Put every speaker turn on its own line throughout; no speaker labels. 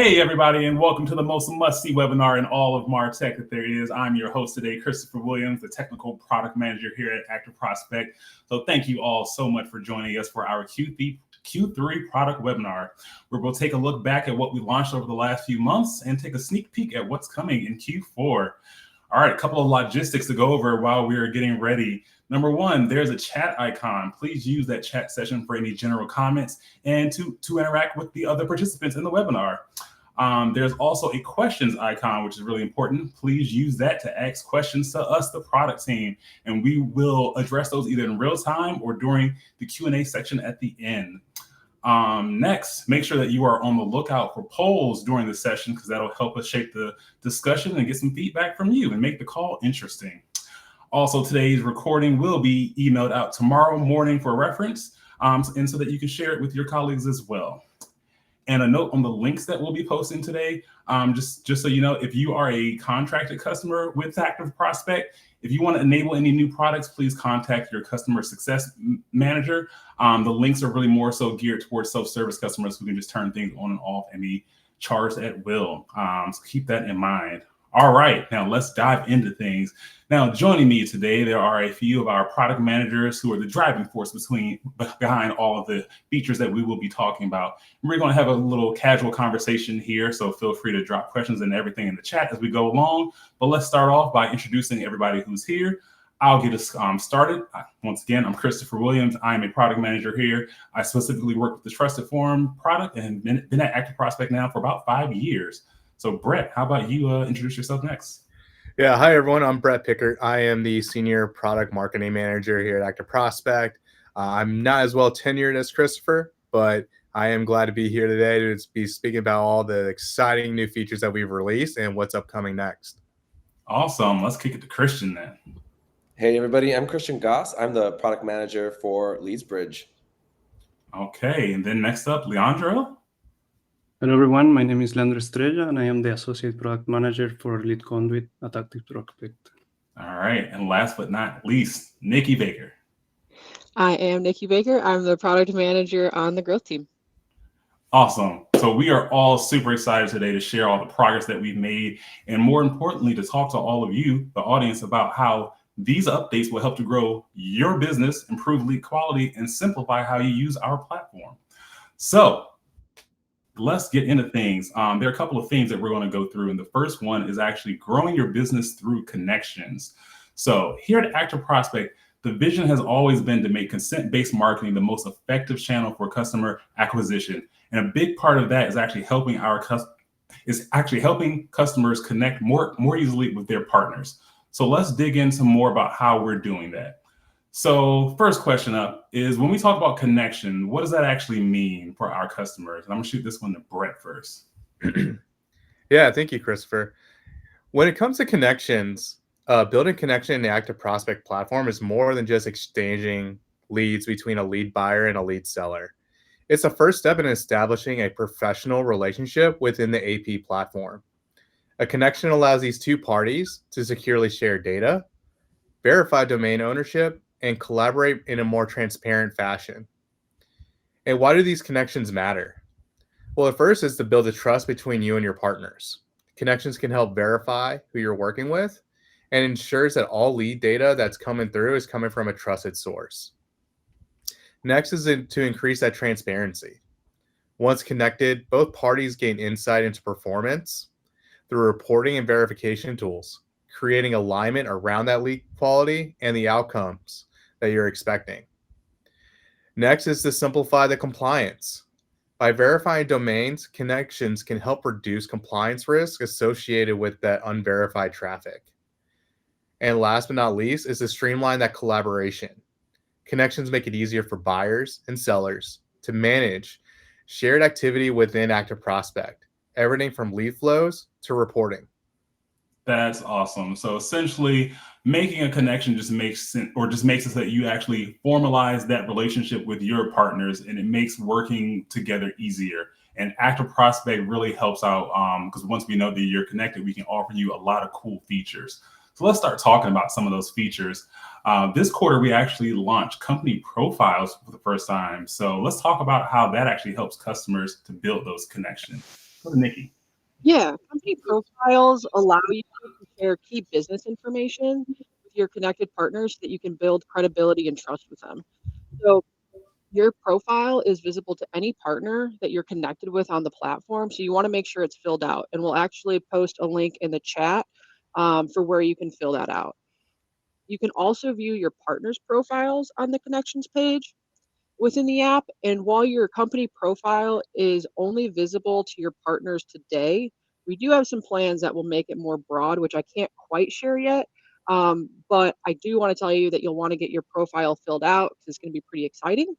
Hey, everybody, and welcome to the most must-see webinar in all of MarTech that there is. I'm your host today, Christopher Williams, the Technical Product Manager here at ActiveProspect. So thank you all so much for joining us for our Q3 product webinar, where we'll take a look back at what we launched over the last few months and take a sneak peek at what's coming in Q4. All right, a couple of logistics to go over while we are getting ready. Number one, there's a chat icon. Please use that chat session for any general comments and to interact with the other participants in the webinar. There's also a questions icon, which is really important. Please use that to ask questions to us, the product team, and we will address those either in real time or during the Q&A section at the end. Next, make sure that you are on the lookout for polls during the session, because that'll help us shape the discussion and get some feedback from you and make the call interesting. Also, today's recording will be emailed out tomorrow morning for reference, and so that you can share it with your colleagues as well. And a note on the links that we'll be posting today, just so you know, if you are a contracted customer with ActiveProspect, if you want to enable any new products, please contact your customer success manager. The links are really more so geared towards self-service customers who can just turn things on and off and be charged at will. So keep that in mind. All right, now let's dive into things. Now, joining me today, there are a few of our product managers who are the driving force behind all of the features that we will be talking about. And we're going to have a little casual conversation here, so feel free to drop questions and everything in the chat as we go along. But let's start off by introducing everybody who's here. I'll get us started. Once again, I'm Christopher Williams. I'm a product manager here. I specifically work with the TrustedForm product and been at ActiveProspect now for about 5 years. So Brett, how about you introduce yourself next?
Yeah, hi everyone. I'm Brett Pickert. I am the Senior Product Marketing Manager here at ActiveProspect. I'm not as well tenured as Christopher, but I am glad to be here today to be speaking about all the exciting new features that we've released and what's upcoming next.
Awesome. Let's kick it to Christian then.
Hey everybody, I'm Christian Goss. I'm the Product Manager for LeadsBridge.
Okay, and then next up, Leandro.
Hello everyone, my name is Leandro Estrella and I am the Associate Product Manager for LeadConduit at ActiveProspect.
All right, and last but not least, Nikki Baker.
I am Nikki Baker. I'm the Product Manager on the growth team.
Awesome. So we are all super excited today to share all the progress that we've made, and more importantly, to talk to all of you, the audience, about how these updates will help to grow your business, improve lead quality, and simplify how you use our platform. So let's get into things. There are a couple of themes that we're going to go through, and the first one is actually growing your business through connections. So here at ActiveProspect, the vision has always been to make consent-based marketing the most effective channel for customer acquisition, and a big part of that is actually helping customers connect more easily with their partners. So let's dig into more about how we're doing that. So first question up is, when we talk about connection, what does that actually mean for our customers? And I'm gonna shoot this one to Brett first.
Yeah, thank you, Christopher. When it comes to connections, building connection in the ActiveProspect platform is more than just exchanging leads between a lead buyer and a lead seller. It's the first step in establishing a professional relationship within the AP platform. A connection allows these two parties to securely share data, verify domain ownership, and collaborate in a more transparent fashion. And why do these connections matter? Well, at first is to build a trust between you and your partners. Connections can help verify who you're working with and ensures that all lead data that's coming through is coming from a trusted source. Next is to increase that transparency. Once connected, both parties gain insight into performance through reporting and verification tools, creating alignment around that lead quality and the outcomes that you're expecting. Next is to simplify the compliance. By verifying domains, connections can help reduce compliance risk associated with that unverified traffic. And last but not least is to streamline that collaboration. Connections make it easier for buyers and sellers to manage shared activity within ActiveProspect, everything from lead flows to reporting.
That's awesome. So essentially, making a connection just makes it so that you actually formalize that relationship with your partners, and it makes working together easier. And ActiveProspect really helps out because once we know that you're connected, we can offer you a lot of cool features. So let's start talking about some of those features. This quarter, we actually launched company profiles for the first time. So let's talk about how that actually helps customers to build those connections. Go to Nikki.
Yeah, company profiles allow you to share key business information with your connected partners so that you can build credibility and trust with them. So your profile is visible to any partner that you're connected with on the platform. So you want to make sure it's filled out. And we'll actually post a link in the chat for where you can fill that out. You can also view your partners' profiles on the connections page within the app. And while your company profile is only visible to your partners today, we do have some plans that will make it more broad, which I can't quite share yet. But I do want to tell you that you'll want to get your profile filled out because it's going to be pretty exciting.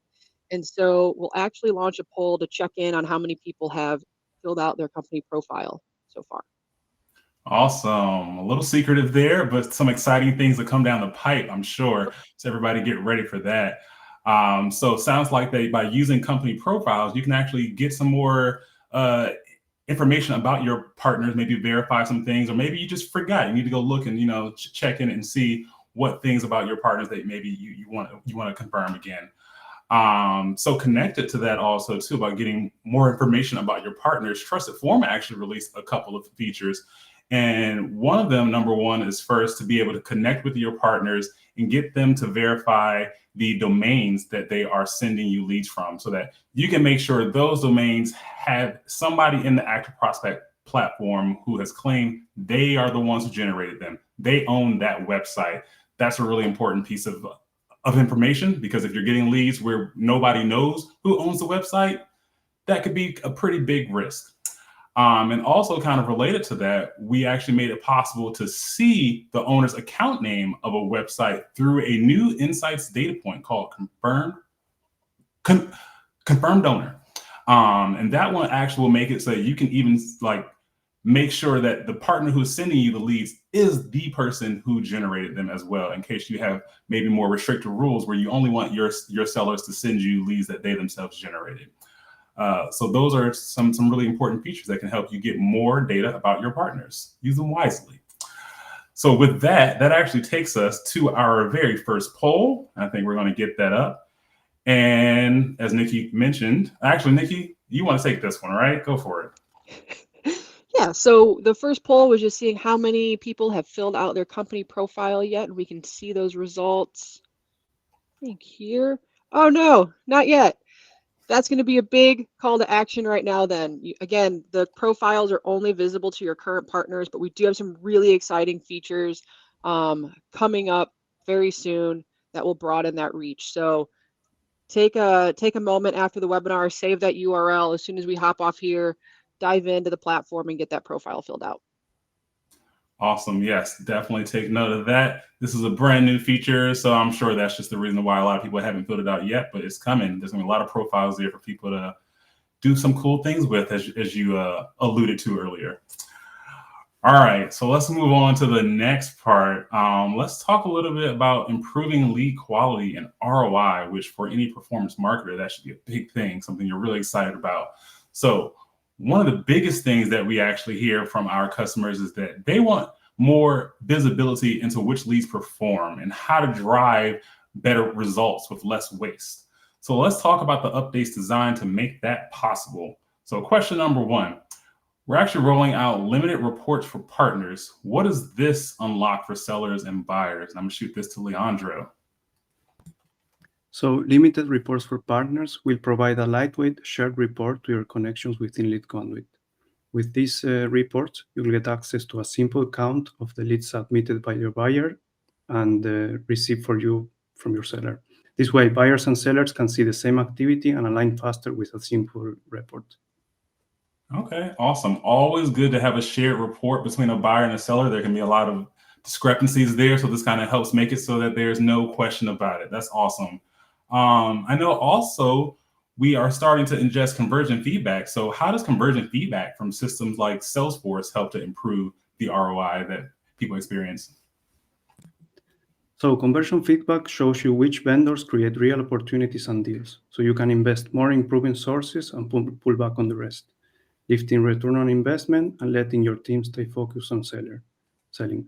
And so we'll actually launch a poll to check in on how many people have filled out their company profile so far.
Awesome. A little secretive there, but some exciting things that come down the pipe, I'm sure. So everybody get ready for that. So it sounds like that by using company profiles, you can actually get some more information about your partners, maybe verify some things, or maybe you just forgot. You need to go look and check in and see what things about your partners that maybe you want to confirm again. So connected to that also too, about getting more information about your partners, TrustedForm actually released a couple of features. And one of them, number one, is first to be able to connect with your partners and get them to verify the domains that they are sending you leads from, so that you can make sure those domains have somebody in the ActiveProspect platform who has claimed they are the ones who generated them. They own that website. That's a really important piece of information, because if you're getting leads where nobody knows who owns the website, that could be a pretty big risk. And also kind of related to that, we actually made it possible to see the owner's account name of a website through a new insights data point called confirmed donor. And that one actually will make it so that you can even make sure that the partner who's sending you the leads is the person who generated them as well, in case you have maybe more restricted rules where you only want your sellers to send you leads that they themselves generated. So those are some really important features that can help you get more data about your partners. Use them wisely. So with that actually takes us to our very first poll. I think we're going to get that up. And as Nikki mentioned, actually, Nikki, you want to take this one, right? Go for it.
Yeah, so the first poll was just seeing how many people have filled out their company profile yet, and we can see those results. I think here. Oh no, not yet. That's going to be a big call to action right now then. Again, the profiles are only visible to your current partners, but we do have some really exciting features coming up very soon that will broaden that reach. So take a moment after the webinar, save that URL. As soon as we hop off here, dive into the platform and get that profile filled out.
Awesome. Yes, definitely take note of that. This is a brand new feature, so I'm sure that's just the reason why a lot of people haven't filled it out yet, but it's coming. There's going to be a lot of profiles there for people to do some cool things with, as you alluded to earlier. All right, so let's move on to the next part. Let's talk a little bit about improving lead quality and ROI, which for any performance marketer, that should be a big thing, something you're really excited about. So one of the biggest things that we actually hear from our customers is that they want more visibility into which leads perform and how to drive better results with less waste. So let's talk about the updates designed to make that possible. So question number one, we're actually rolling out limited reports for partners. What does this unlock for sellers and buyers? And I'm gonna shoot this to Leandro.
So limited reports for partners will provide a lightweight shared report to your connections within LeadConduit. With these reports, you'll get access to a simple count of the leads submitted by your buyer and received for you from your seller. This way, buyers and sellers can see the same activity and align faster with a simple report.
Okay, awesome. Always good to have a shared report between a buyer and a seller. There can be a lot of discrepancies there, so this kind of helps make it so that there's no question about it. That's awesome. I know also we are starting to ingest conversion feedback. So how does conversion feedback from systems like Salesforce help to improve the ROI that people experience?
So conversion feedback shows you which vendors create real opportunities and deals. So you can invest more in proven sources and pull back on the rest, lifting return on investment and letting your team stay focused on selling.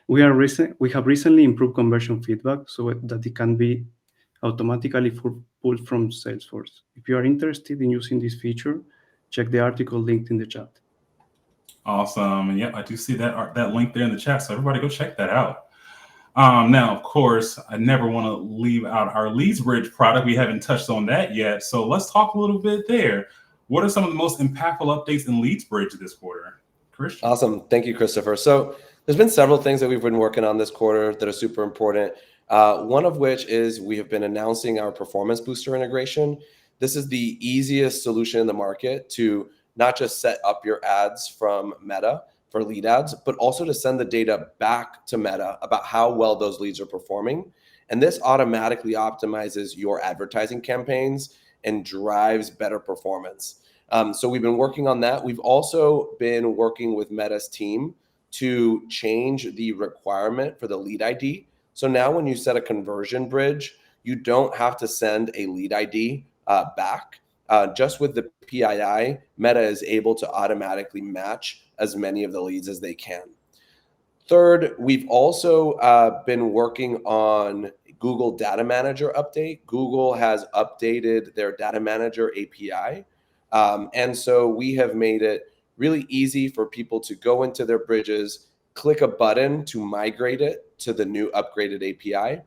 We have recently improved conversion feedback so that it can be automatically pulled from Salesforce. If you are interested in using this feature, check the article linked in the chat.
Awesome. And yep, I do see that link there in the chat. So everybody go check that out. Now, of course, I never want to leave out our LeadsBridge product. We haven't touched on that yet. So let's talk a little bit there. What are some of the most impactful updates in LeadsBridge this quarter? Christian.
Awesome. Thank you, Christopher. So there's been several things that we've been working on this quarter that are super important. One of which is we have been announcing our performance booster integration. This is the easiest solution in the market to not just set up your ads from Meta for lead ads, but also to send the data back to Meta about how well those leads are performing. And this automatically optimizes your advertising campaigns and drives better performance. So we've been working on that. We've also been working with Meta's team to change the requirement for the lead ID. So now when you set a conversion bridge, you don't have to send a lead ID back. Just with the PII, Meta is able to automatically match as many of the leads as they can. Third, we've also been working on Google Data Manager update. Google has updated their Data Manager API. And so we have made it really easy for people to go into their bridges, click a button to migrate it to the new upgraded API.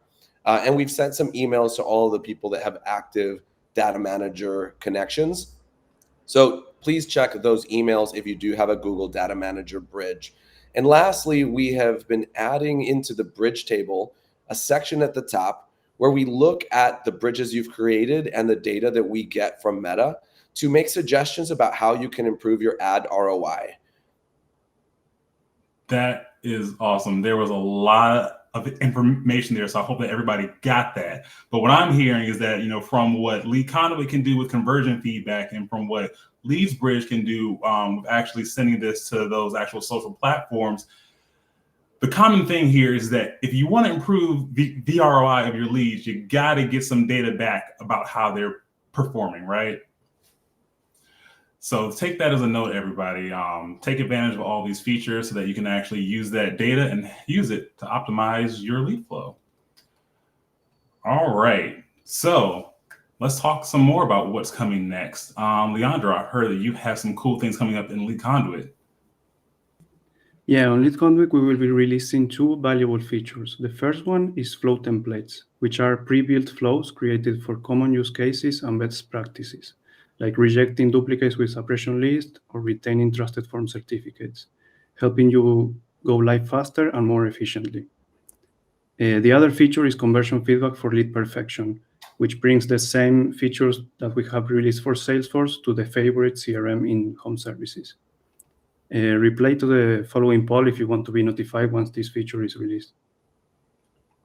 And we've sent some emails to all of the people that have active Data Manager connections. So please check those emails if you do have a Google Data Manager bridge. And lastly, we have been adding into the bridge table a section at the top where we look at the bridges you've created and the data that we get from Meta to make suggestions about how you can improve your ad ROI.
That is awesome. There was a lot of information there, so I hope that everybody got that. But what I'm hearing is that, from what LeadConduit can do with conversion feedback and from what LeadsBridge can do with actually sending this to those actual social platforms, the common thing here is that if you want to improve the ROI of your leads, you got to get some data back about how they're performing, right? So take that as a note, everybody. Take advantage of all these features so that you can actually use that data and use it to optimize your lead flow. All right, so let's talk some more about what's coming next. Leandro, I heard that you have some cool things coming up in LeadConduit.
Yeah, on LeadConduit, we will be releasing two valuable features. The first one is flow templates, which are pre-built flows created for common use cases and best practices, like rejecting duplicates with suppression list or retaining TrustedForm certificates, helping you go live faster and more efficiently. The other feature is conversion feedback for LeadPerfection, which brings the same features that we have released for Salesforce to the favorite CRM in home services. Reply to the following poll if you want to be notified once this feature is released.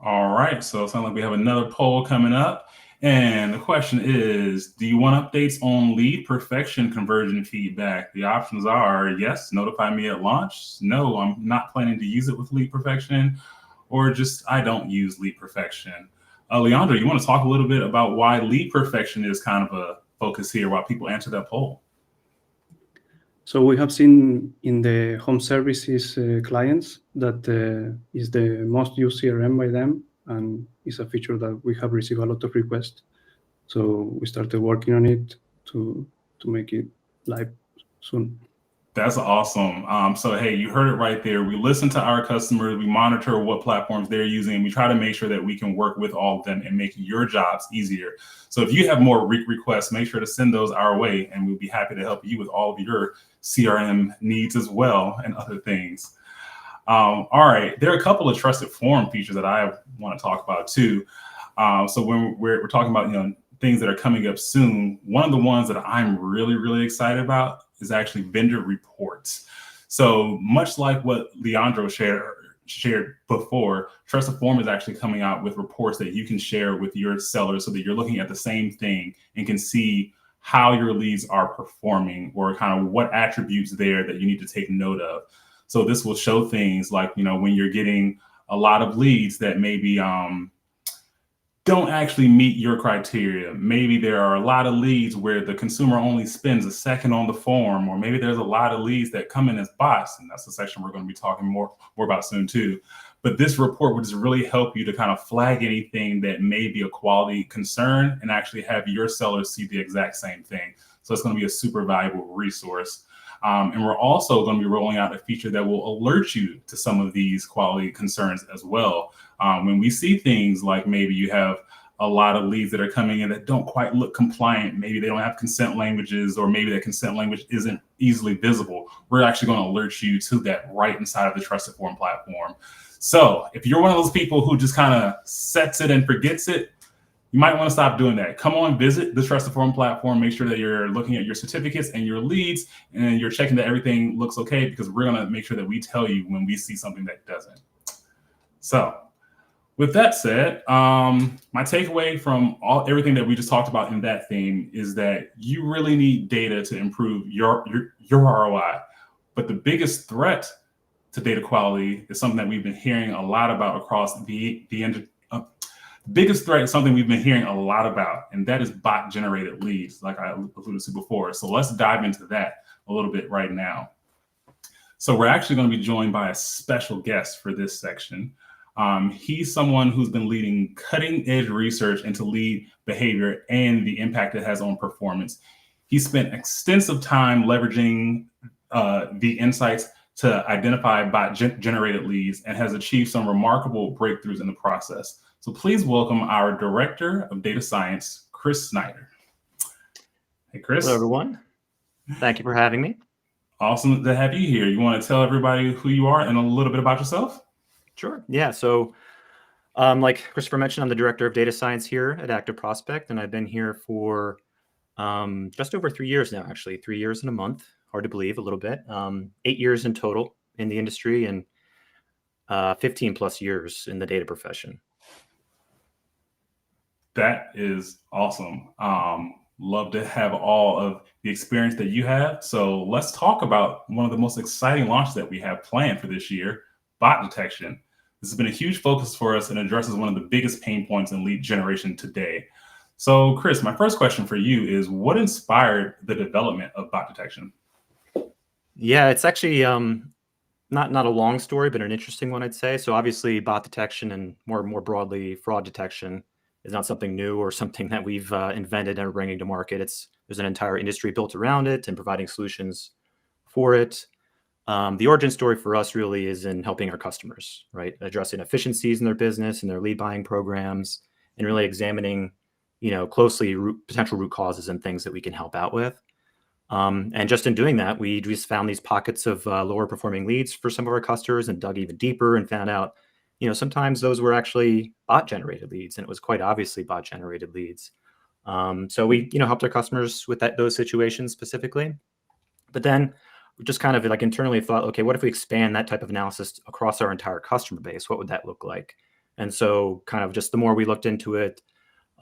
All right, so it sounds like we have another poll coming up. And the question is, do you want updates on LeadPerfection conversion feedback? The options are yes, notify me at launch. No, I'm not planning to use it with LeadPerfection, or just I don't use LeadPerfection. Leandro, you want to talk a little bit about why LeadPerfection is kind of a focus here, why people answer that poll?
So we have seen in the home services clients that is the most used CRM by them, and it's a feature that we have received a lot of requests. So we started working on it to make it live soon.
That's awesome. So, hey, you heard it right there. We listen to our customers, we monitor what platforms they're using, and we try to make sure that we can work with all of them and make your jobs easier. So if you have more requests, make sure to send those our way, and we'll be happy to help you with all of your CRM needs as well and other things. All right, there are a couple of TrustedForm features that I want to talk about too. So when we're talking about things that are coming up soon, one of the ones that I'm really excited about is actually vendor reports. So much like what Leandro shared before, TrustedForm is actually coming out with reports that you can share with your sellers so that you're looking at the same thing and can see how your leads are performing or kind of what attributes there that you need to take note of. So this will show things like, when you're getting a lot of leads that maybe don't actually meet your criteria. Maybe there are a lot of leads where the consumer only spends a second on the form, or maybe there's a lot of leads that come in as bots, and that's the section we're going to be talking more about soon too. But this report would just really help you to kind of flag anything that may be a quality concern and actually have your sellers see the exact same thing. So it's going to be a super valuable resource. And we're also going to be rolling out a feature that will alert you to some of these quality concerns as well. When we see things like maybe you have a lot of leads that are coming in that don't quite look compliant, maybe they don't have consent languages, or maybe that consent language isn't easily visible, we're actually going to alert you to that right inside of the TrustedForm platform. So if you're one of those people who just kind of sets it and forgets it, you might want to stop doing that. Come on, visit the TrustedForm platform. Make sure that you're looking at your certificates and your leads, and you're checking that everything looks okay, because we're going to make sure that we tell you when we see something that doesn't. So with that said, my takeaway from everything that we just talked about in that theme is that you really need data to improve your ROI. But the biggest threat to data quality is something that we've been hearing a lot about across the biggest threat is something we've been hearing a lot about, and that is bot-generated leads, like I alluded to before. So let's dive into that a little bit right now. So we're actually going to be joined by a special guest for this section. He's someone who's been leading cutting-edge research into lead behavior and the impact it has on performance. He spent extensive time leveraging the insights to identify bot-generated leads and has achieved some remarkable breakthroughs in the process. So please welcome our Director of Data Science, Chris Snyder. Hey, Chris.
Hello, everyone. Thank you for having me.
Awesome to have you here. You want to tell everybody who you are and a little bit about yourself?
Sure. Yeah. So like Christopher mentioned, I'm the Director of Data Science here at ActiveProspect, and I've been here for just over 3 years now, actually. 3 years and a month. Hard to believe, a little bit. 8 years in total in the industry, and 15 plus years in the data profession.
That is awesome. Love to have all of the experience that you have. So let's talk about one of the most exciting launches that we have planned for this year, bot detection. This has been a huge focus for us and addresses one of the biggest pain points in lead generation today. So Chris, my first question for you is, what inspired the development of bot detection?
Yeah, it's actually not a long story, but an interesting one, I'd say. So obviously bot detection and more broadly fraud detection is not something new or something that we've invented and are bringing to market. There's an entire industry built around it and providing solutions for it. The origin story for us really is in helping our customers, right? Addressing efficiencies in their business and their lead buying programs, and really examining, closely potential root causes and things that we can help out with. And just in doing that, we just found these pockets of lower performing leads for some of our customers and dug even deeper and found out, sometimes those were actually bot generated leads, and it was quite obviously bot generated leads. So we, helped our customers with those situations specifically. But then we just kind of like internally thought, okay, what if we expand that type of analysis across our entire customer base? What would that look like? And so kind of just the more we looked into it,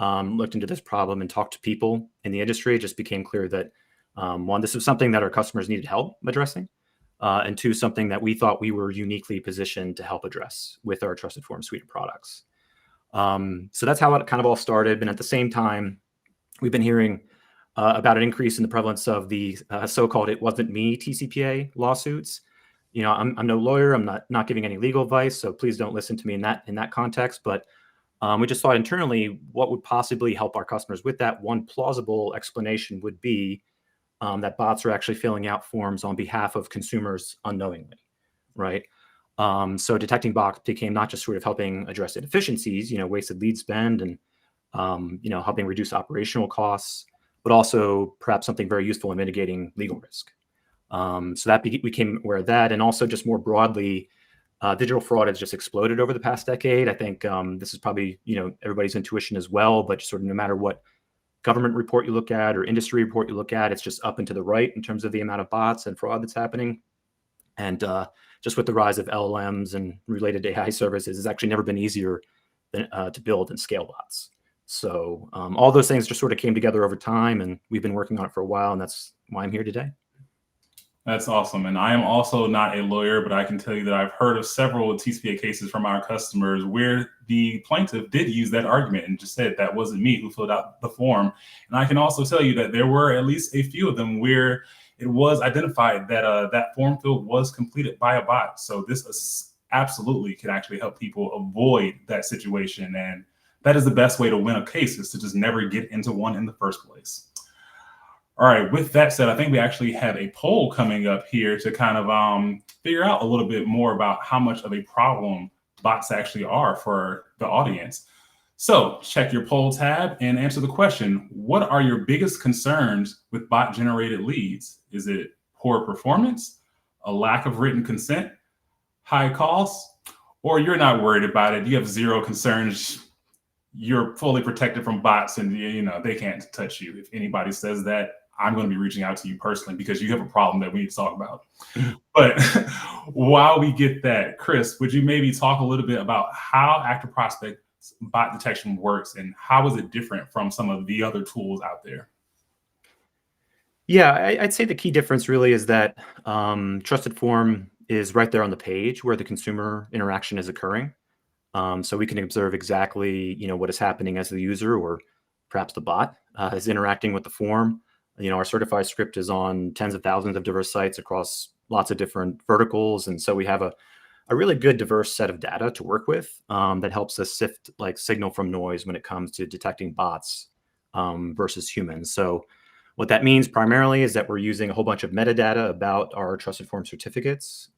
looked into this problem and talked to people in the industry, it just became clear that one, this was something that our customers needed help addressing. And two, something that we thought we were uniquely positioned to help address with our TrustedForm suite of products. So that's how it kind of all started. And at the same time, we've been hearing about an increase in the prevalence of the so-called "it wasn't me" TCPA lawsuits. I'm no lawyer. I'm not giving any legal advice, so please don't listen to me in that context. But we just thought internally, what would possibly help our customers with that? One plausible explanation would be that bots are actually filling out forms on behalf of consumers unknowingly, right? So detecting bots became not just sort of helping address inefficiencies, wasted lead spend and, helping reduce operational costs, but also perhaps something very useful in mitigating legal risk. So that we became aware of that. And also just more broadly, digital fraud has just exploded over the past decade. I think this is probably, everybody's intuition as well, but sort of no matter what government report you look at or industry report you look at, it's just up and to the right in terms of the amount of bots and fraud that's happening. And just with the rise of LLMs and related AI services, it's actually never been easier to build and scale bots. So all those things just sort of came together over time, and we've been working on it for a while, and that's why I'm here today.
That's awesome. And I am also not a lawyer, but I can tell you that I've heard of several TCPA cases from our customers where the plaintiff did use that argument and just said that wasn't me who filled out the form. And I can also tell you that there were at least a few of them where it was identified that that form fill was completed by a bot. So this absolutely can actually help people avoid that situation. And that is the best way to win a case, is to just never get into one in the first place. All right, with that said, I think we actually have a poll coming up here to kind of figure out a little bit more about how much of a problem bots actually are for the audience. So check your poll tab and answer the question. What are your biggest concerns with bot generated leads? Is it poor performance, a lack of written consent, high costs, or you're not worried about it? You have zero concerns. You're fully protected from bots and they can't touch you. If anybody says that, I'm going to be reaching out to you personally because you have a problem that we need to talk about. But while we get that, Chris, would you maybe talk a little bit about how ActiveProspect bot detection works and how is it different from some of the other tools out there?
Yeah, I'd say the key difference really is that TrustedForm is right there on the page where the consumer interaction is occurring. So we can observe exactly, what is happening as the user or perhaps the bot is interacting with the form. Our certified script is on tens of thousands of diverse sites across lots of different verticals. And so we have a really good diverse set of data to work with that helps us sift like signal from noise when it comes to detecting bots versus humans. So what that means primarily is that we're using a whole bunch of metadata about our TrustedForm certificates,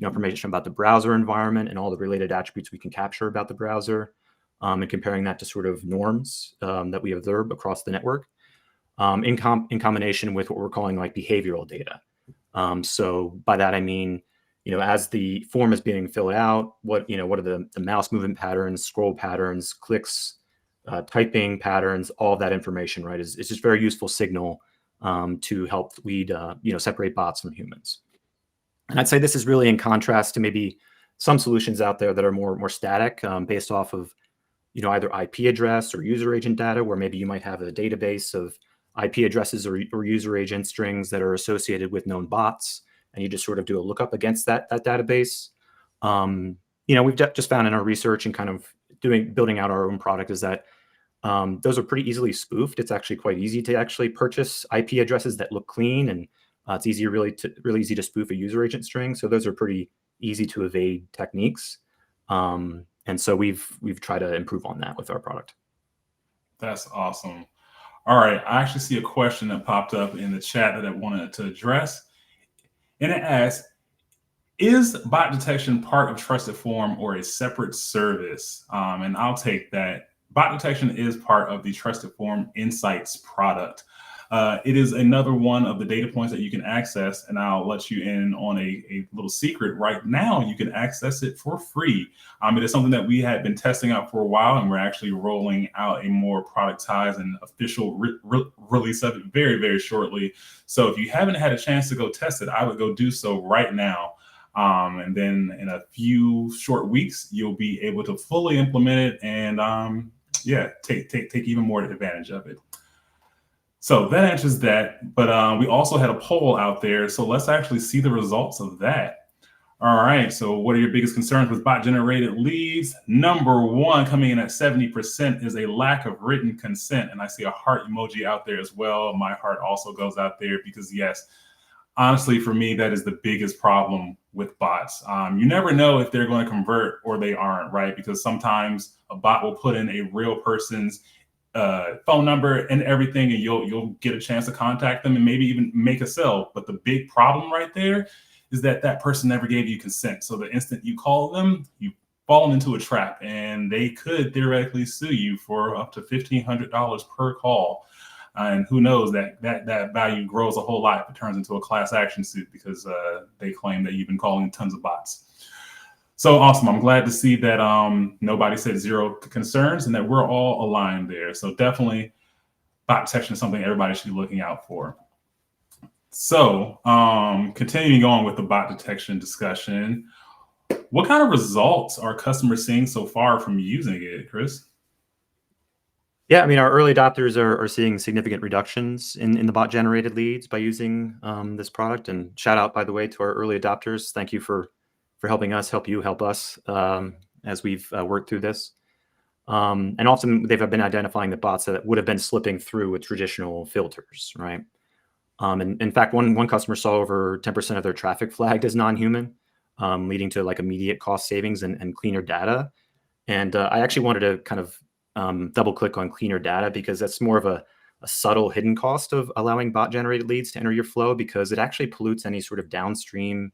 information about the browser environment and all the related attributes we can capture about the browser, and comparing that to sort of norms that we observe across the network, in combination with what we're calling like behavioral data. So by that I mean, as the form is being filled out, what are the mouse movement patterns, scroll patterns, clicks, typing patterns, all of that information, right, is just very useful signal to help lead, separate bots from humans. And I'd say this is really in contrast to maybe some solutions out there that are more static, based off of, either IP address or user agent data, where maybe you might have a database of IP addresses or user agent strings that are associated with known bots, and you just sort of do a lookup against that database. We've just found in our research and kind of building out our own product is that those are pretty easily spoofed. It's actually quite easy to actually purchase IP addresses that look clean, and it's really easy to spoof a user agent string. So those are pretty easy to evade techniques. And so we've tried to improve on that with our product.
That's awesome. All right, I actually see a question that popped up in the chat that I wanted to address. And it asks, is bot detection part of TrustedForm or a separate service? And I'll take that. Bot detection is part of the TrustedForm Insights product. It is another one of the data points that you can access, and I'll let you in on a little secret. Right now, you can access it for free. It is something that we had been testing out for a while, and we're actually rolling out a more productized and official release of it very, very shortly. So if you haven't had a chance to go test it, I would go do so right now. And then in a few short weeks, you'll be able to fully implement it and take even more advantage of it. So that answers that, but we also had a poll out there. So let's actually see the results of that. All right, so what are your biggest concerns with bot generated leads? Number one, coming in at 70%, is a lack of written consent. And I see a heart emoji out there as well. My heart also goes out there because yes, honestly, for me, that is the biggest problem with bots. You never know if they're going to convert or they aren't, right? Because sometimes a bot will put in a real person's phone number and everything, and you'll get a chance to contact them and maybe even make a sale. But the big problem right there is that person never gave you consent. So the instant you call them, you've fallen into a trap, and they could theoretically sue you for up to $1,500 per call. And who knows, that value grows a whole lot if it turns into a class action suit because they claim that you've been calling tons of bots. So awesome. I'm glad to see that nobody said zero concerns and that we're all aligned there. So definitely bot detection is something everybody should be looking out for. So continuing on with the bot detection discussion, what kind of results are customers seeing so far from using it, Chris?
Yeah, I mean, our early adopters are seeing significant reductions in the bot generated leads by using this product. And shout out, by the way, to our early adopters. Thank you for helping us, help us as we've worked through this. And often they've been identifying the bots that would have been slipping through with traditional filters, right? And in fact, one customer saw over 10% of their traffic flagged as non-human, leading to like immediate cost savings and cleaner data. And I actually wanted to kind of double click on cleaner data because that's more of a subtle hidden cost of allowing bot generated leads to enter your flow, because it actually pollutes any sort of downstream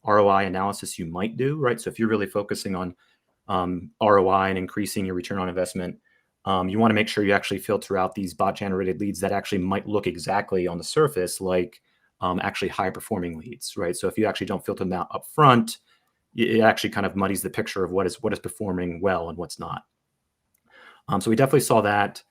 ROI analysis you might do, right? So if you're really focusing on ROI and increasing your return on investment, you want to make sure you actually filter out these bot generated leads that actually might look exactly on the surface like actually high performing leads, right? So if you actually don't filter them out up front, it actually kind of muddies the picture of what is performing well and what's not. So we definitely saw that.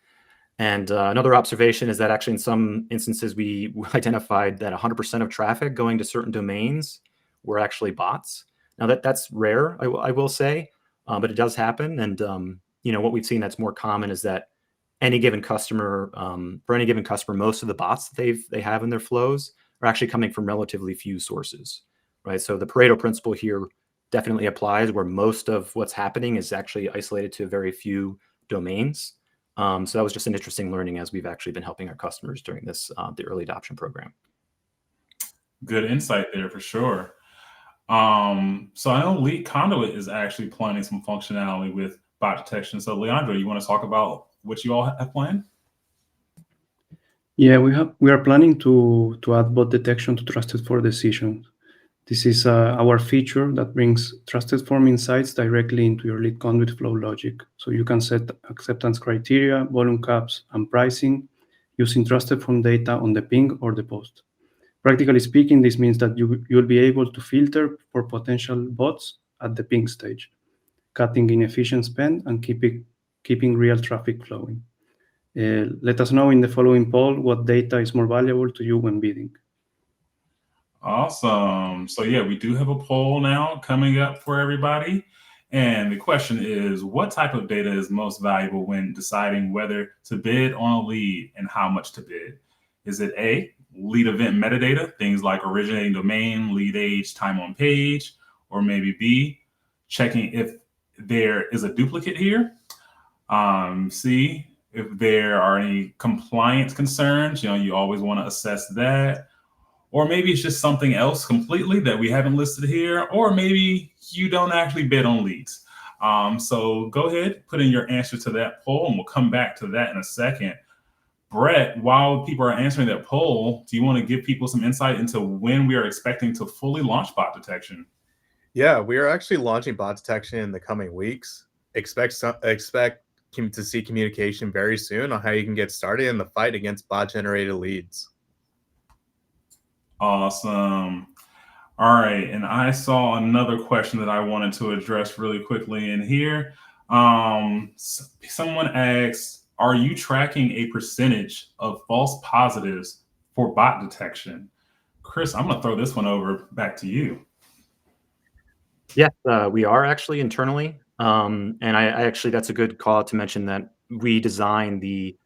And another observation is that actually in some instances, we identified that 100% of traffic going to certain domains were actually bots. Now that's rare, I will say, but it does happen. And what we've seen that's more common is that any given customer, for any given customer, most of the bots that they have in their flows are actually coming from relatively few sources, right? So the Pareto principle here definitely applies, where most of what's happening is actually isolated to very few domains. So that was just an interesting learning as we've actually been helping our customers during this the early adoption program.
Good insight there for sure. So I know LeadConduit is actually planning some functionality with bot detection. So Leandro, you want to talk about what you all have planned?
Yeah, we are planning to add bot detection to TrustedForm decisions. This is our feature that brings TrustedForm insights directly into your LeadConduit flow logic. So you can set acceptance criteria, volume caps, and pricing using TrustedForm data on the ping or the post. Practically speaking, this means that you'll be able to filter for potential bots at the ping stage, cutting inefficient spend and keeping real traffic flowing. Let us know in the following poll what data is more valuable to you when bidding.
Awesome. So yeah, we do have a poll now coming up for everybody. And the question is, what type of data is most valuable when deciding whether to bid on a lead and how much to bid? Is it A, lead event metadata, things like originating domain, lead age, time on page, or maybe B, checking if there is a duplicate here? C, if there are any compliance concerns, you always want to assess that. Or maybe it's just something else completely that we haven't listed here, or maybe you don't actually bid on leads. So go ahead, put in your answer to that poll, and we'll come back to that in a second. Brett, while people are answering that poll, do you want to give people some insight into when we are expecting to fully launch bot detection?
Yeah, we are actually launching bot detection in the coming weeks. Expect to see communication very soon on how you can get started in the fight against bot-generated leads.
Awesome. All right, and I saw another question that I wanted to address really quickly in here. Someone asked, are you tracking a percentage of false positives for bot detection? Chris, I'm going to throw this one over back to you.
Yes, we are actually internally. And I actually, that's a good call out to mention that we designed the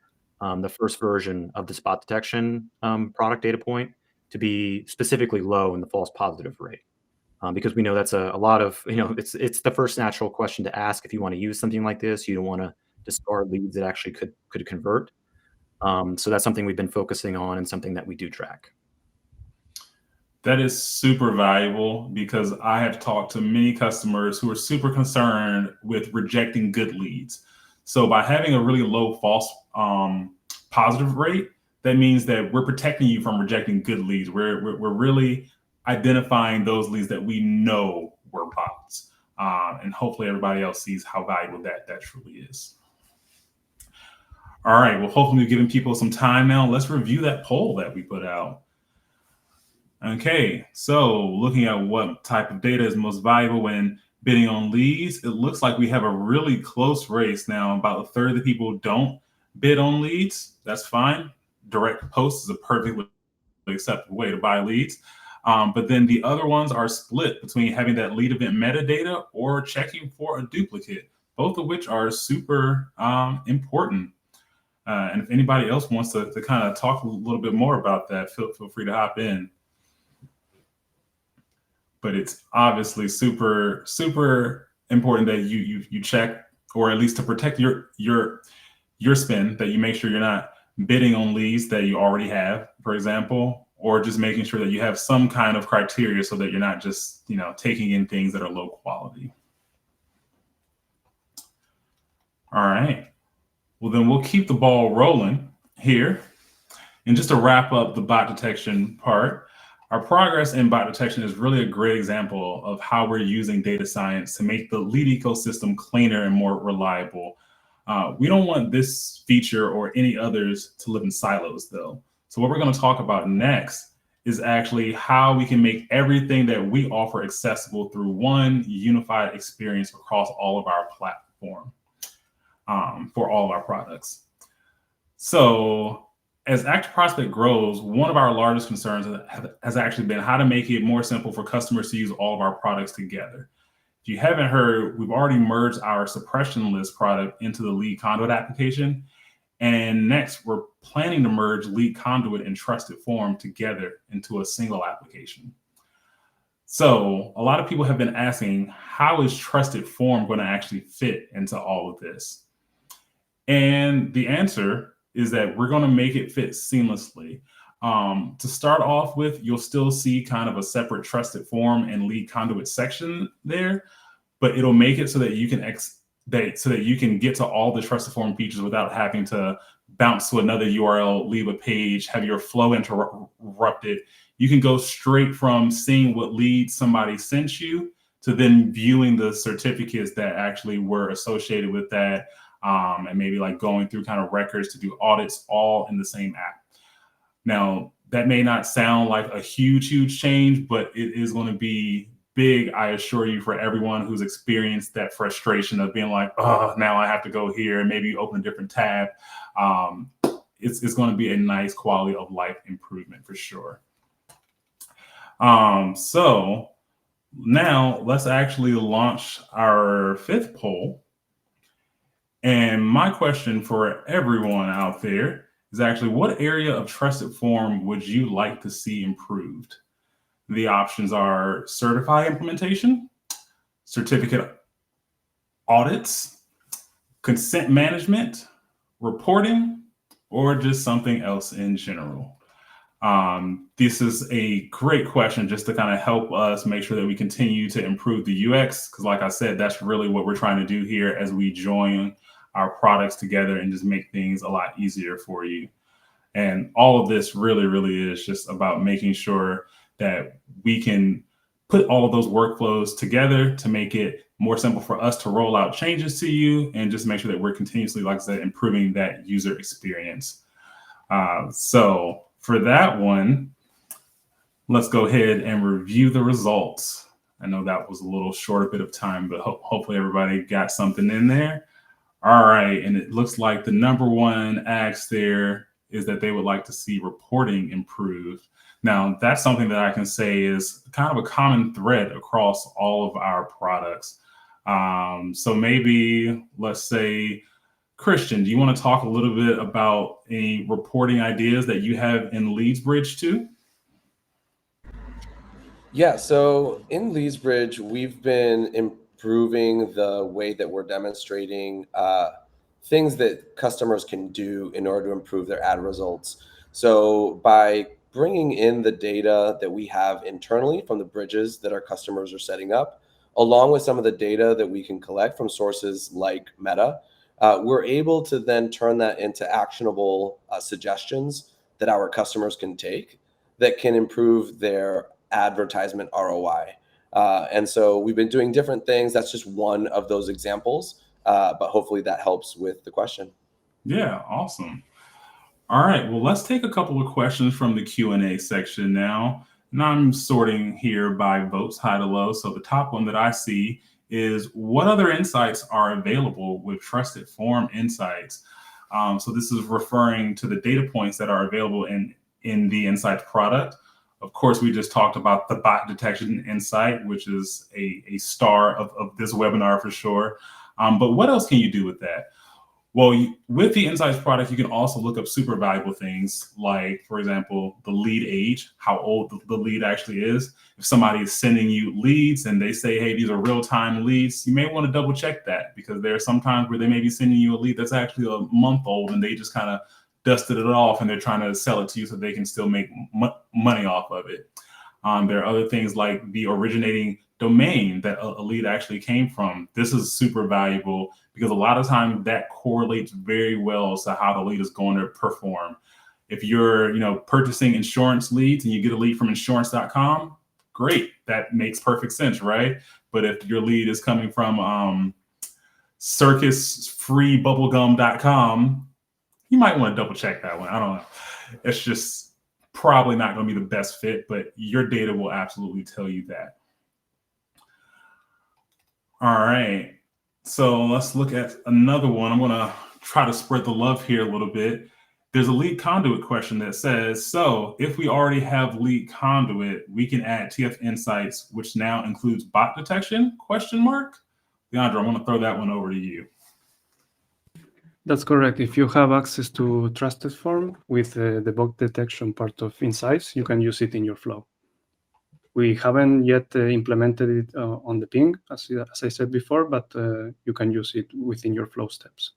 first version of the spot detection product data point to be specifically low in the false positive rate. Because we know that's a lot of, it's the first natural question to ask if you want to use something like this. You don't want to discard leads that actually could convert. So that's something we've been focusing on and something that we do track.
That is super valuable because I have talked to many customers who are super concerned with rejecting good leads. So by having a really low false positive rate, that means that we're protecting you from rejecting good leads. We're really identifying those leads that we know were bots. And hopefully everybody else sees how valuable that truly is. All right, well, hopefully we've given people some time now. Let's review that poll that we put out. Okay, so looking at what type of data is most valuable when bidding on leads, it looks like we have a really close race now. About a third of the people don't bid on leads. That's fine. Direct post is a perfectly acceptable way to buy leads. But then the other ones are split between having that lead event metadata or checking for a duplicate, both of which are super important. And if anybody else wants to kind of talk a little bit more about that, feel free to hop in. But it's obviously super, super important that you check, or at least to protect your spend, that you make sure you're not bidding on leads that you already have, for example, or just making sure that you have some kind of criteria so that you're not just taking in things that are low quality. All right. Well, then we'll keep the ball rolling here. And just to wrap up the bot detection part, our progress in bot detection is really a great example of how we're using data science to make the lead ecosystem cleaner and more reliable. We don't want this feature or any others to live in silos, though. So what we're going to talk about next is actually how we can make everything that we offer accessible through one unified experience across all of our platform for all of our products. So as ActiveProspect grows, one of our largest concerns has actually been how to make it more simple for customers to use all of our products together. If you haven't heard, we've already merged our suppression list product into the LeadConduit application. And next, we're planning to merge LeadConduit and TrustedForm together into a single application. So a lot of people have been asking, how is TrustedForm going to actually fit into all of this? And the answer is that we're going to make it fit seamlessly. To start off with, you'll still see kind of a separate TrustedForm and LeadConduit section there, but it'll make it so that you can get to all the TrustedForm features without having to bounce to another URL, leave a page, have your flow interrupted. You can go straight from seeing what lead somebody sent you to then viewing the certificates that actually were associated with that, and maybe like going through kind of records to do audits all in the same app. Now, that may not sound like a huge change, but it is going to be big, I assure you, for everyone who's experienced that frustration of being like, oh, now I have to go here and maybe open a different tab. It's going to be a nice quality of life improvement for sure. So now let's actually launch our 5th poll. And my question for everyone out there is actually, what area of TrustedForm would you like to see improved? The options are certify implementation, certificate audits, consent management, reporting, or just something else in general. This is a great question just to kind of help us make sure that we continue to improve the UX, because like I said, that's really what we're trying to do here as we join our products together and just make things a lot easier for you. And all of this really is just about making sure that we can put all of those workflows together to make it more simple for us to roll out changes to you and just make sure that we're continuously, like I said, improving that user experience. So for that one, let's go ahead and review the results. I know that was a little short a bit of time, but hopefully everybody got something in there. All right, and it looks like the #1 ask there is that they would like to see reporting improved. Now, that's something that I can say is kind of a common thread across all of our products. So maybe, let's say, Christian, do you want to talk a little bit about any reporting ideas that you have in LeadsBridge too?
Yeah, so in LeadsBridge, we've been improving the way that we're demonstrating things that customers can do in order to improve their ad results. So by bringing in the data that we have internally from the bridges that our customers are setting up, along with some of the data that we can collect from sources like Meta, we're able to then turn that into actionable suggestions that our customers can take that can improve their advertisement ROI. And so we've been doing different things. That's just one of those examples, but hopefully that helps with the question.
Yeah, awesome. All right, well, let's take a couple of questions from the Q&A section now. And I'm sorting here by votes, high to low. So the top one that I see is, what other insights are available with TrustedForm Insights? So this is referring to the data points that are available in the Insights product. Of course, we just talked about the bot detection insight, which is a star of this webinar for sure. But what else can you do with that? Well, with the Insights product, you can also look up super valuable things like, for example, the lead age, how old the lead actually is. If somebody is sending you leads and they say, hey, these are real-time leads, you may want to double check that, because there are some times where they may be sending you a lead that's actually a month old and they just kind of dusted it off and they're trying to sell it to you so they can still make money off of it. There are other things like the originating domain that a lead actually came from. This is super valuable because a lot of times that correlates very well to how the lead is going to perform. If you're, purchasing insurance leads and you get a lead from insurance.com, great. That makes perfect sense, right? But if your lead is coming from circusfreebubblegum.com, you might want to double check that one. I don't know. It's just probably not going to be the best fit, but your data will absolutely tell you that. All right. So let's look at another one. I'm going to try to spread the love here a little bit. There's a LeadConduit question that says, so if we already have LeadConduit, we can add TF Insights, which now includes bot detection, ? Leandro, I'm going to throw that one over to you.
That's correct. If you have access to TrustedForm with the bot detection part of Insights, you can use it in your flow. We haven't yet implemented it on the ping, as I said before, but you can use it within your flow steps.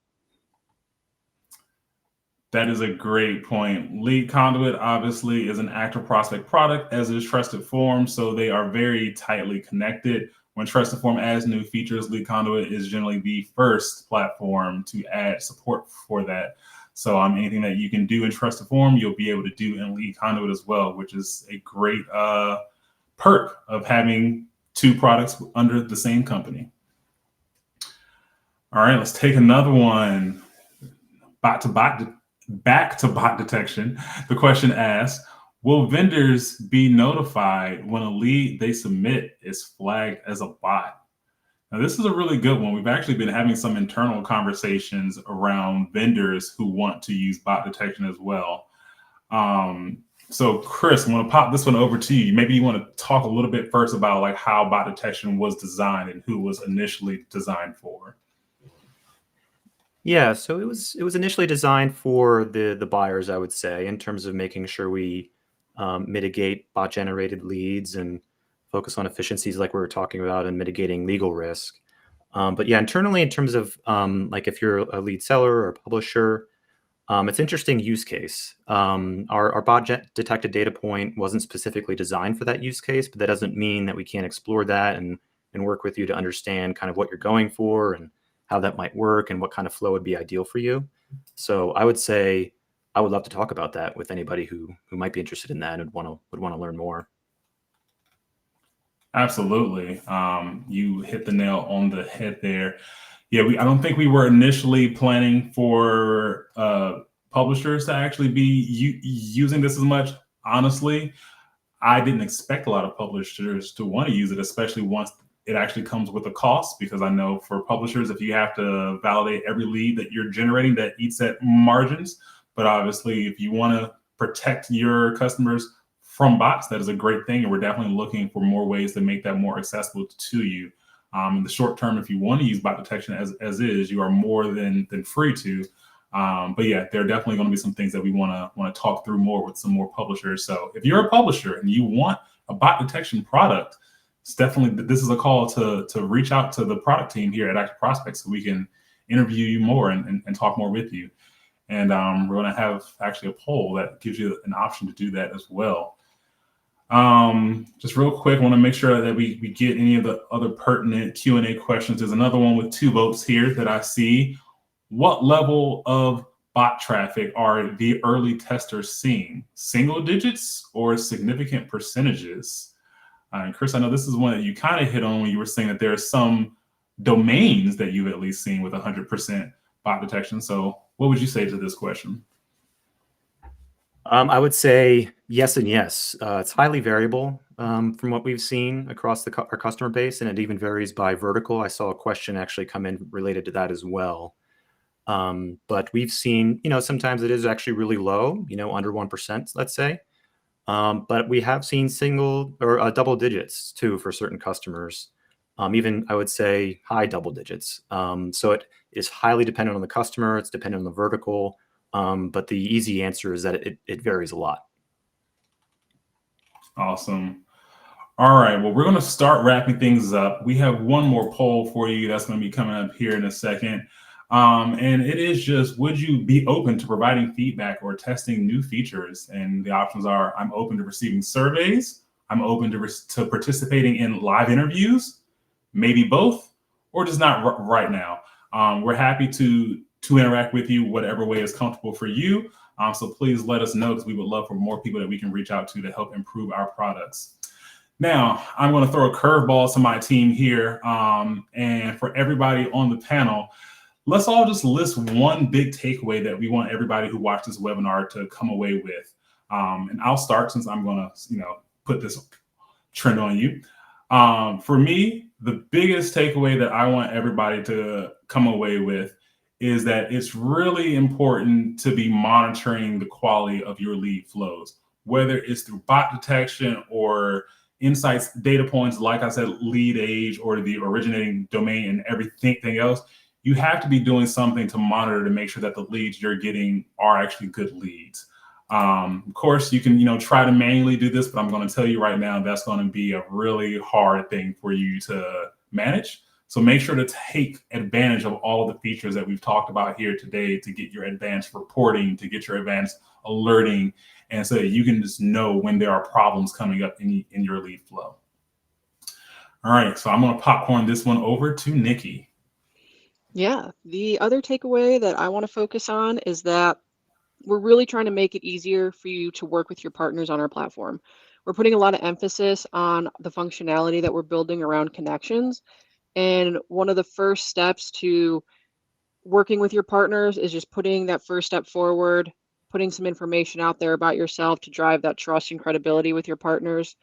That is a great point. LeadConduit obviously is an ActiveProspect product, as is TrustedForm, so they are very tightly connected. When TrustedForm adds new features, LeadConduit is generally the first platform to add support for that. So anything that you can do in TrustedForm, you'll be able to do in LeadConduit as well, which is a great perk of having two products under the same company. All right, let's take another one. Back to bot detection. The question asks, will vendors be notified when a lead they submit is flagged as a bot? Now, this is a really good one. We've actually been having some internal conversations around vendors who want to use bot detection as well. So Chris, I'm going to pop this one over to you. Maybe you want to talk a little bit first about like how bot detection was designed and who it was initially designed for.
Yeah, so it was initially designed for the buyers, I would say, in terms of making sure we mitigate bot-generated leads and focus on efficiencies like we were talking about and mitigating legal risk. But yeah, internally, in terms of like if you're a lead seller or a publisher, it's an interesting use case. Our bot-detected data point wasn't specifically designed for that use case, but that doesn't mean that we can't explore that and work with you to understand kind of what you're going for and how that might work and what kind of flow would be ideal for you. So I would say I would love to talk about that with anybody who might be interested in that and would want to learn more.
Absolutely. You hit the nail on the head there. Yeah, I don't think we were initially planning for publishers to actually be using this as much. Honestly, I didn't expect a lot of publishers to want to use it, especially once it actually comes with a cost, because I know for publishers, if you have to validate every lead that you're generating, that eats at margins. But obviously, if you want to protect your customers from bots, that is a great thing. And we're definitely looking for more ways to make that more accessible to you. In the short term, if you want to use bot detection as is, you are more than free to. But yeah, there are definitely going to be some things that we want to talk through more with some more publishers. So if you're a publisher and you want a bot detection product, it's definitely, this is a call to reach out to the product team here at ActiveProspect so we can interview you more and talk more with you. And we're going to have actually a poll that gives you an option to do that as well. Just real quick, I want to make sure that we get any of the other pertinent Q&A questions. There's another one with 2 votes here that I see. What level of bot traffic are the early testers seeing? Single digits or significant percentages? And Chris, I know this is one that you kind of hit on when you were saying that there are some domains that you've at least seen with 100% bot detection. So what would you say to this question?
I would say yes and yes. It's highly variable from what we've seen across our customer base, and it even varies by vertical. I saw a question actually come in related to that as well. But we've seen, sometimes it is actually really low, under 1%, let's say. But we have seen single or double digits too for certain customers. Even I would say high double digits. So it is highly dependent on the customer. It's dependent on the vertical. But the easy answer is that it varies a lot.
Awesome. All right. Well, we're going to start wrapping things up. We have one more poll for you that's going to be coming up here in a second. And it is just, would you be open to providing feedback or testing new features? And the options are, I'm open to receiving surveys. I'm open to participating in live interviews, maybe both, or just not right now. We're happy to interact with you, whatever way is comfortable for you. So please let us know, because we would love for more people that we can reach out to help improve our products. Now, I'm going to throw a curveball to my team here. And for everybody on the panel, let's all just list one big takeaway that we want everybody who watched this webinar to come away with. And I'll start, since I'm going to, put this trend on you. For me, the biggest takeaway that I want everybody to come away with is that it's really important to be monitoring the quality of your lead flows, whether it's through bot detection or insights, data points, like I said, lead age or the originating domain and everything else. You have to be doing something to monitor to make sure that the leads you're getting are actually good leads. Of course, you can, try to manually do this, but I'm going to tell you right now, that's going to be a really hard thing for you to manage. So make sure to take advantage of all the features that we've talked about here today to get your advanced reporting, to get your advanced alerting, and so that you can just know when there are problems coming up in your lead flow. All right, so I'm going to popcorn this one over to Nikki.
Yeah, the other takeaway that I want to focus on is that we're really trying to make it easier for you to work with your partners on our platform. We're putting a lot of emphasis on the functionality that we're building around connections. And one of the first steps to working with your partners is just putting that first step forward, putting some information out there about yourself to drive that trust and credibility with your partners.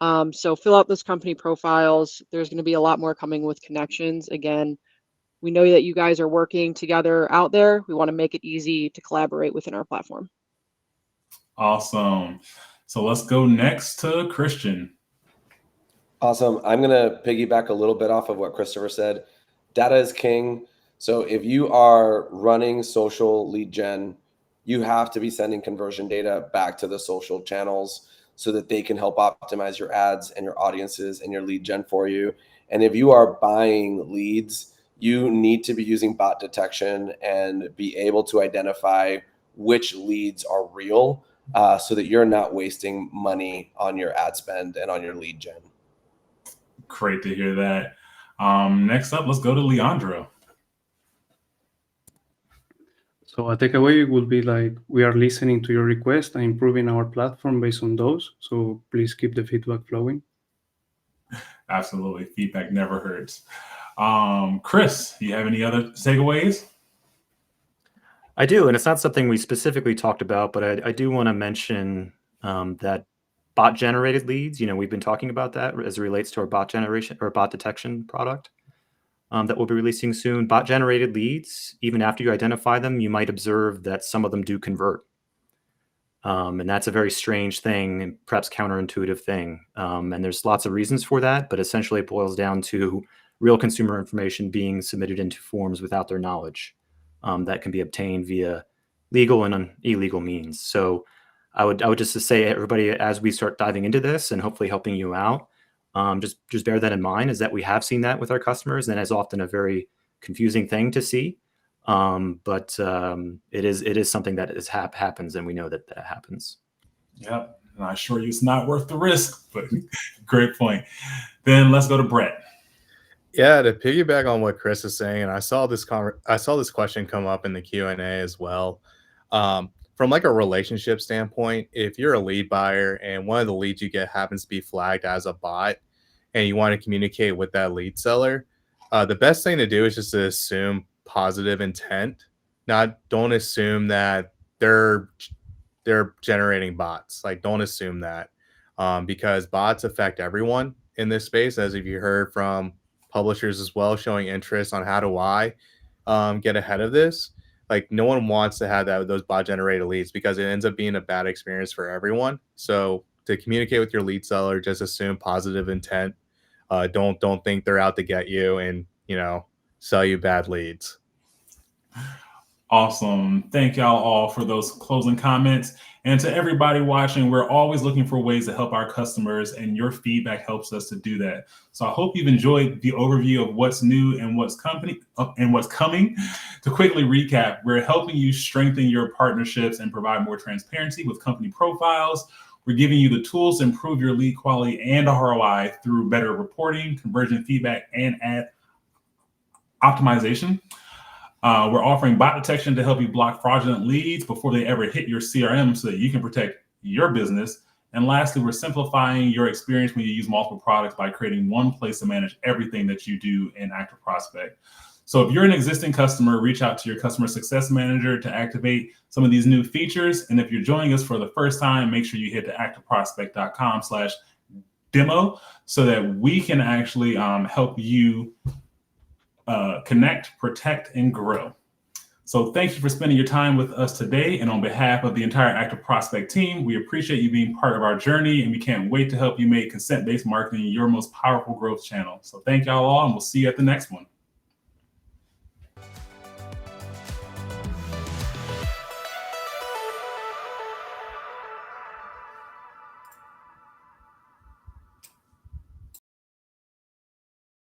So fill out those company profiles. There's going to be a lot more coming with connections. Again, we know that you guys are working together out there. We want to make it easy to collaborate within our platform.
Awesome. So let's go next to Christian.
Awesome. I'm going to piggyback a little bit off of what Christopher said. Data is king. So if you are running social lead gen, you have to be sending conversion data back to the social channels so that they can help optimize your ads and your audiences and your lead gen for you. And if you are buying leads, you need to be using bot detection and be able to identify which leads are real, so that you're not wasting money on your ad spend and on your lead gen.
Great to hear that. Next up, let's go to Leandro.
So a takeaway would be like, we are listening to your request and improving our platform based on those. So please keep the feedback flowing.
Absolutely. Feedback never hurts. Chris, you have any other takeaways?
I do, and it's not something we specifically talked about, but I do want to mention that bot-generated leads. We've been talking about that as it relates to our bot generation or bot detection product that we'll be releasing soon. Bot-generated leads, even after you identify them, you might observe that some of them do convert. And that's a very strange thing and perhaps counterintuitive thing. And there's lots of reasons for that, but essentially it boils down to real consumer information being submitted into forms without their knowledge that can be obtained via legal and illegal means. So I would just say, everybody, as we start diving into this and hopefully helping you out, just bear that in mind, is that we have seen that with our customers, and it's often a very confusing thing to see. But it is something that happens, and we know that happens.
Yeah, and I assure you it's not worth the risk, but great point. Then let's go to Brett.
Yeah, to piggyback on what Chris is saying, and I saw this question come up in the Q&A as well. From like a relationship standpoint, if you're a lead buyer and one of the leads you get happens to be flagged as a bot, and you want to communicate with that lead seller, the best thing to do is just to assume positive intent. Don't assume that they're generating bots. Like, don't assume that, because bots affect everyone in this space, as if you heard from publishers as well, showing interest on how do I get ahead of this. Like, no one wants to have those bot generated leads, because it ends up being a bad experience for everyone. So to communicate with your lead seller, just assume positive intent. Don't think they're out to get you and sell you bad leads.
Awesome. Thank y'all all for those closing comments. And to everybody watching, we're always looking for ways to help our customers, and your feedback helps us to do that. So I hope you've enjoyed the overview of what's new and what's coming. To quickly recap, we're helping you strengthen your partnerships and provide more transparency with company profiles. We're giving you the tools to improve your lead quality and ROI through better reporting, conversion feedback, and ad optimization. We're offering bot detection to help you block fraudulent leads before they ever hit your CRM so that you can protect your business. And lastly, we're simplifying your experience when you use multiple products by creating one place to manage everything that you do in ActiveProspect. So if you're an existing customer, reach out to your customer success manager to activate some of these new features. And if you're joining us for the first time, make sure you hit the activeprospect.com/demo so that we can actually help you connect, protect, and grow. So thank you for spending your time with us today. And on behalf of the entire ActiveProspect team, we appreciate you being part of our journey, and we can't wait to help you make consent-based marketing your most powerful growth channel. So thank y'all all, and we'll see you at the next one.